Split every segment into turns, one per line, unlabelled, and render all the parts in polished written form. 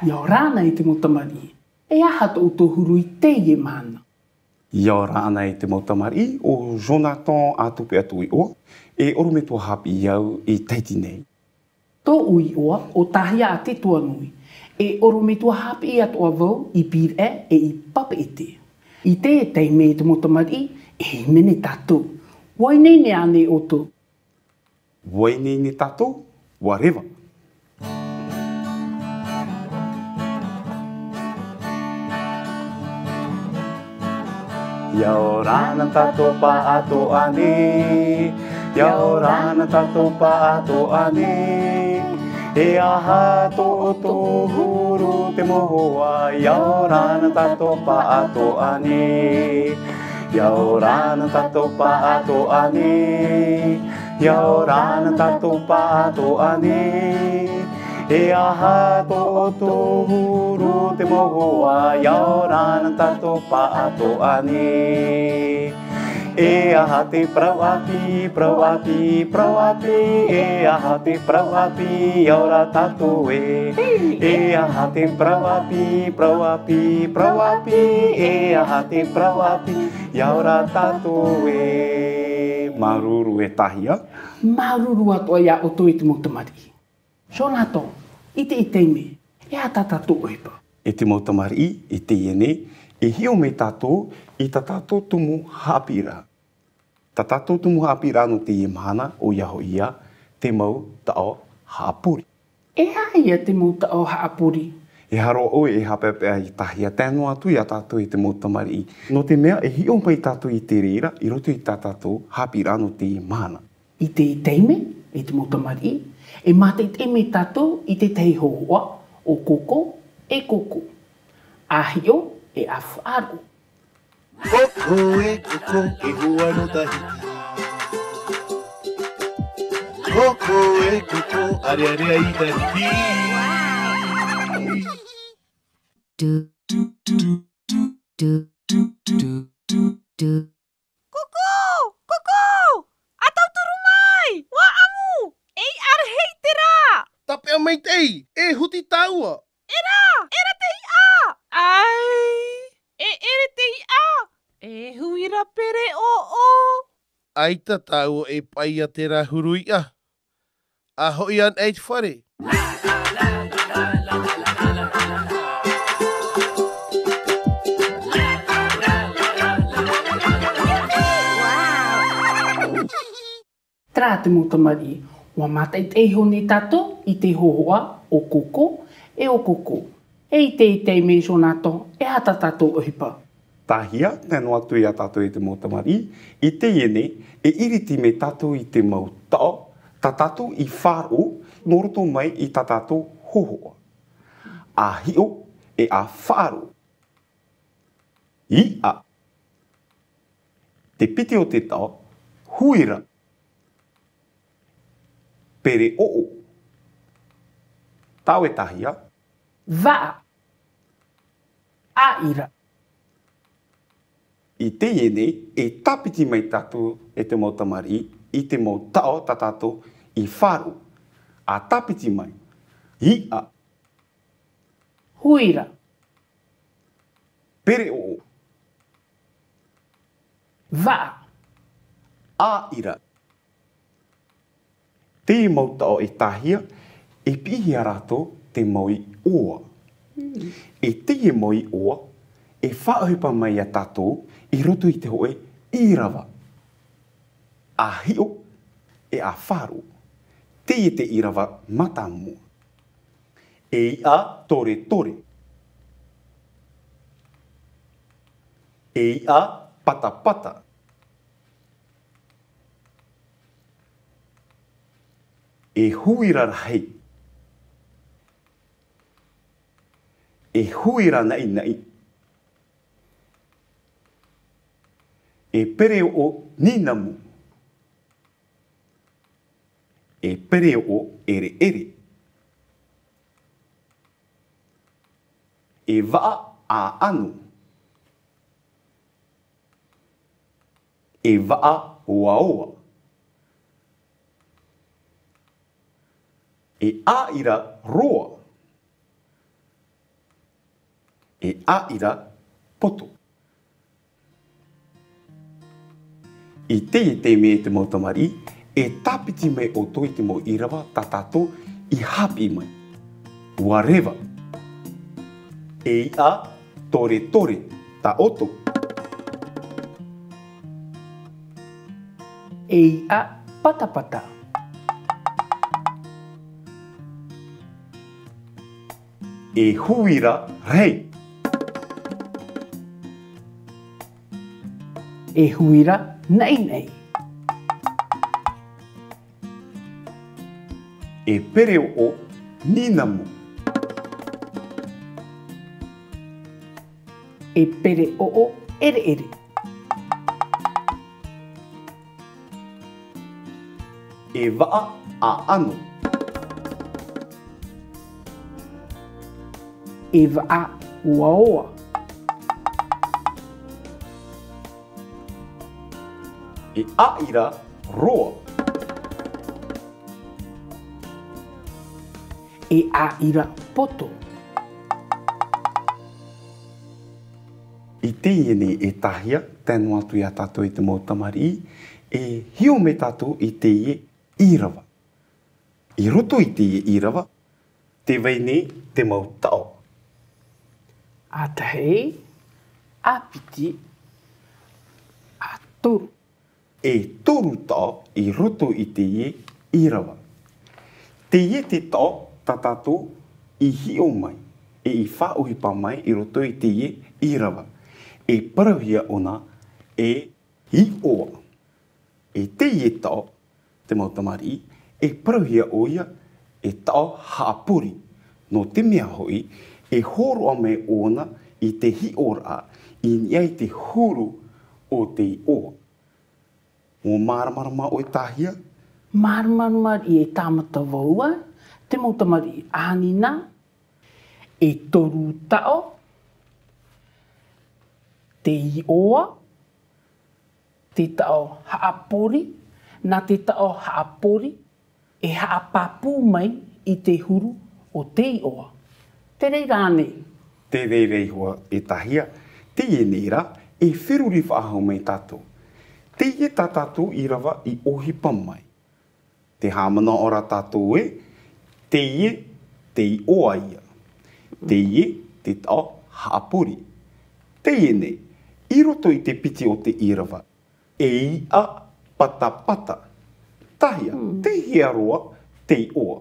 Ia o rāna i te motamari. E aha tō tō huru i te ie mana.
Ia o rāna i te motamari o Jonathan atupe atu i oa. E oro me tō hapi iau i teiti nei.
Tō ui oa o tahia a te tua nui. E oro me tō hapi i atu a vau i pir e i papa e te. I te e teime i te motamari e mene tātou. Wai nei ne ane o tō.
Wai nei ne tātou, whatever. Ia o rāna tātou pa ato ane, ia o rāna tātou pa ato ane, e aha tō tō huru te mohoa, ia o rāna tātou pa ato ane, ia o rāna tātou pa ato ane, ia o rāna tātou pa ato ane, e aha tō tō huru te mohoa, ia o rāna tātou pa ato ane. E aha te prauapi, prauapi, prauapi, e aha te prauapi, ia ora tātou e. E aha te prauapi, prauapi, prauapi, e aha te prauapi, ia ora tātou e. Maruru e tahia.
Maruru atoa ia o tō i te motamari. Jonathan, i te teime, e a tātou oipa.
E te motamari, i te iene, e hio me tātou, i tā tātou tumu hapira. Tā tātou tumu hapira no te ie mana o iaho ia, te mau tao haapuri.
E ia te mau tao haapuri?
E haro oe e hapepea i tahia tēnu atu i a tātou i te motamari. No te mea, e hio mai tātou i te reira, i roto i tā tātou hapira no te ie mana.
I te teime, i te motamari, e mate i te me tātou i te teiho hoa, o koko e koko. Ahio e awhaaru.
Koko e koko e hoa no tahiti. Koko e koko are are i tahiti.
Koko! Koko! Atau turu mai! Wa amu! Ei arhei te rā!
Tapea mai tei, e huti taua.
Era te ia! Ai! E ere te ia! E huira pere o o!
Aita taua e pai a te rā hurui a. A hoi an eit whare.
Trā te motamari, wa mata i te iho ni tātou i te hohoa o koko e o koko. E i te teime Jonathan, e hata tātou ohipa.
Tahia, tēnu atu i a tātou i te motamari, i te iene, e iriti me tātou i te mau tao, tā tātou i whāro, no roto mai i tā tātou hohoa. A hio e a whāro. I a. Te piti o te tao, huira. Pere o o. Tau e tahia.
Vaa. Aira.
I te iene, e tapiti mai tātou e te motamari, i te mau tao tā tātou i whāro. A tapiti mai. I a.
Huira.
Pere o o.
Vaa.
Aira. Te mau tao e tahia, e pihi a rato te mau i oa. E te e mau i oa, e whaohipa mai a tātou, i roto i te hoe i rawa. A hio e a whāro. Te e te i rawa matamu. E i a tore tore. E i a pata pata. E huira rahei. E huira nai nai. E pere o ninamu. E pere o ere ere. E waa a anu. E waa oa oa. E āira roa. e aira poto. I te me te mautamari, e tapiti me o toi te mo irawa tatato i hapi mai. Whatever. E a tore tore ta oto.
E a patapata.
E huira rei.
E huira nei nei.
E pere o ninamu.
E pere o ere ere.
E waa a ano.
E vaa ua oa.
E aira roa.
E a ira poto.
I te iene e tahia, tēnu atu ia tātou i te mautamari, e hio me tātou i te ie irawa. I roto i te ie irawa, te veine te mautao.
A tahei, a piti, a toru.
E toru tao i roto i te ie irawa. Te ie te tao ta tātou i hio mai, e i whaohipa mai i roto i te ie irawa. E parauhia ona e hi oa. E te ie tao, te mautamari, e parauhia oia e tao haapuri. No te mea hoi, e horoa me ona i te hi ora i niai te huru o te i oa. O maramarama o e tahia,
Marmarmar i e tāmata waua, te mautamari ānina, e toru tao, te i oa, te tao haapori, nā te tao haapori, e haapapu mai i te huru o te i oa. Te rei rānei.
te reirei hoa e tahia, te ie nera e whiruri whaahau mai tātou. Te ie tā tātou i rawa i ohipa mai. Te hamana ora tātou e, te ie te i oa ia. Te ie te tao haapori. Te ie nei, i roto i te piti o te irawa, e i a pata pata. Tahia, te hiaroa, te i oa.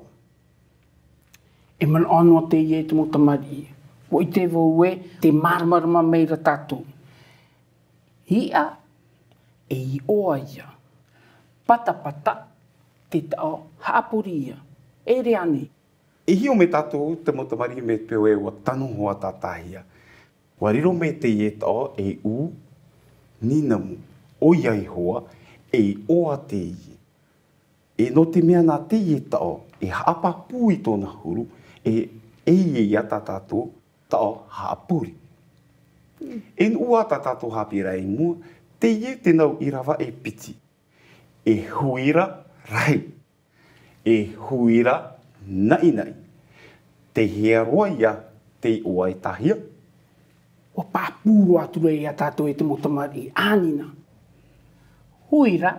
E man anō te ie te motamari. Wo i te wau e te marmarama meira tātou. Ia e i oa ia. Pata pata te tao haapori ia. E rea nei.
E hio me tātou te motamari me peo e ua tanu hoa tā tahia. Wariro me te ie tao e u ninamu o iai hoa e oa te ie. E no te mea nā te ie tao e haapa pui tōna huru e ie ia tā tātou tao haapuri. E ua tā tātou hapira e mua, te ie te nau i rawa e piti. E huira rai. E huira nai nai. Te hiaroa ia te oa e tahia.
O pāpūro atura e a tātou e te motamari ānina. Huira,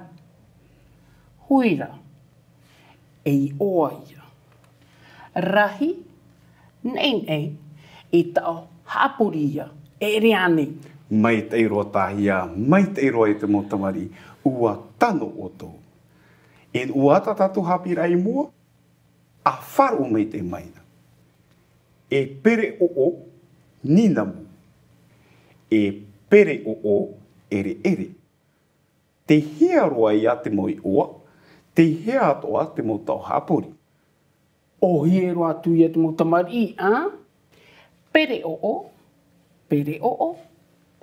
huira, e i oa ia. Rahi, nei nei, e tao haapori ia, e rea nei.
Mai te iroa tahia, mai te iroa e te motamari, ua tano o tō. E ua ta tātou hapira i mua, a wharo mai te maina. E pere o ninamu. E pere o ere ere. Te hea roa ia te moi oa, te hea atoa te mo tau hapori.
O hiero atu ia te motamari, a? Pere o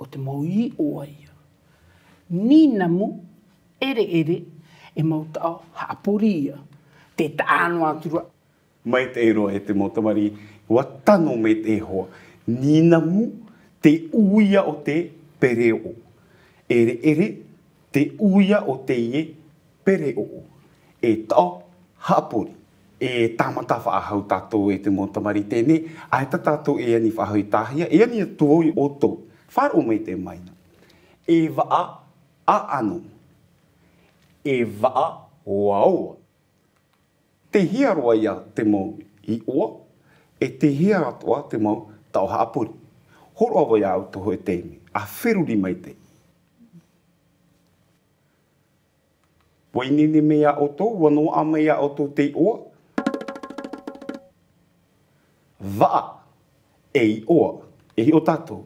te mau i oa ia. Ninamu, ere ere, e mau tau haapori ia. Te tāno atura.
Mai te iroa e te motamari, ua tano me te hoa. Ninamu, te uia o te pere o. Ere ere, te uia o te ie pere o. E tau haapori. E tamata whaahau tātou e te motamari tēnei, ai ta tātou e ani whaahau i tāhia, e ani atu i oto, wharo mai te maina. E waa a anu, e waa waoa. Te hiaroa ia te mau i oa, e te hia atoa te mau tau haapuri. Horo awa ia au toho e tēne, a whiruri mai te. Wainini mea oto, wanoa mea oto te oa. Waa, e i oa, e hi o tātou,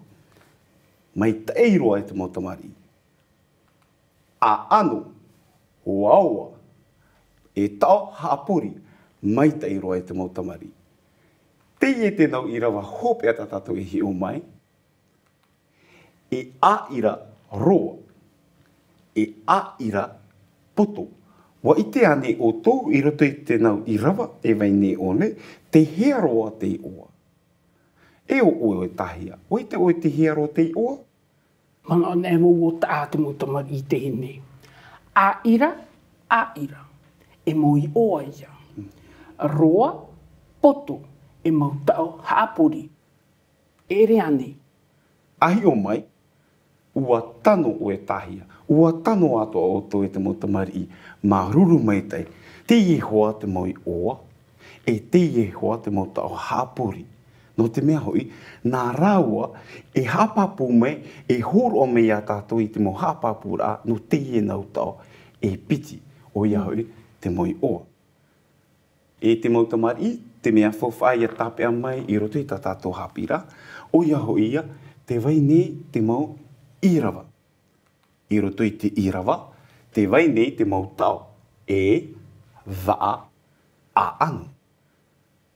mai teiroa e te motamari. A anu, waoa, e tau haapuri, mai teiroa e te motamari. Te e te nau i rawa hope ata tātou e hi o mai, e a ira roa, e a ira poto. Wa i te ane o tō i roto i te nau i rawa, e vai ne one, te hea roa te i oa. E o oe tahia, o i te oe te hea roa te i oa?
Mana o nei mo o ta te motamari i te hene. A ira, e mo i oa ia. Roa, poto, e mo tau haapuri. E re ane.
Ahi o mai, ua tano o e tahia, ua tano ato o to e te motamari i, ma ruru mai tai, te i hoa te mau i oa, e te i hoa te mau tau haapuri. No te mea hoi, nā rāua e hapapu mai, e horo o mea tātou i te mau hapapu rā, no te i nau tau, e piti o ia hoi te mau i oa. E te mau tamari, te mea whawhai a tāpea mai i roto i tā tātou hapira, o ia hoi ia, te vai nei te mau irawa. I roto i te irawa, te vai nei te mau tau, e waa a anu.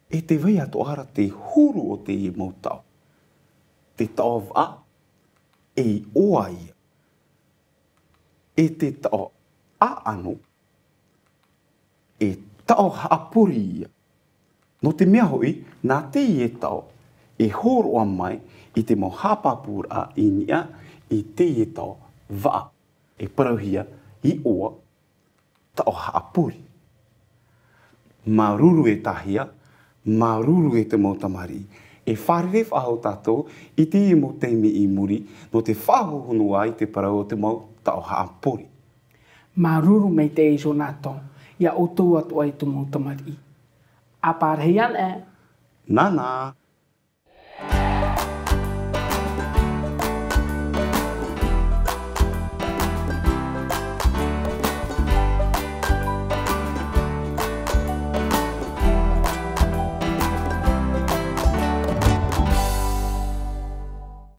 E te vai ato ara te huru o te i mau tau. Te tau waa, e i oa ia. E te tau a anu, e tau haapuri ia. No te mea hoi, nā te i e tau, e horo mai i te mau hapapura i nia, i te i e tau waa. E parauhia i oa, tau haapuri. Mā ruru e tahia, mā ruru e te motamari. E wharere whahau tātou i te i mo teimi i muri, no te whahohunu ai te parau o te mau tau haapuri.
Mā ruru mei te iso nātou, ia o tō atu ai te motamari. A pārhei ane.
Nana.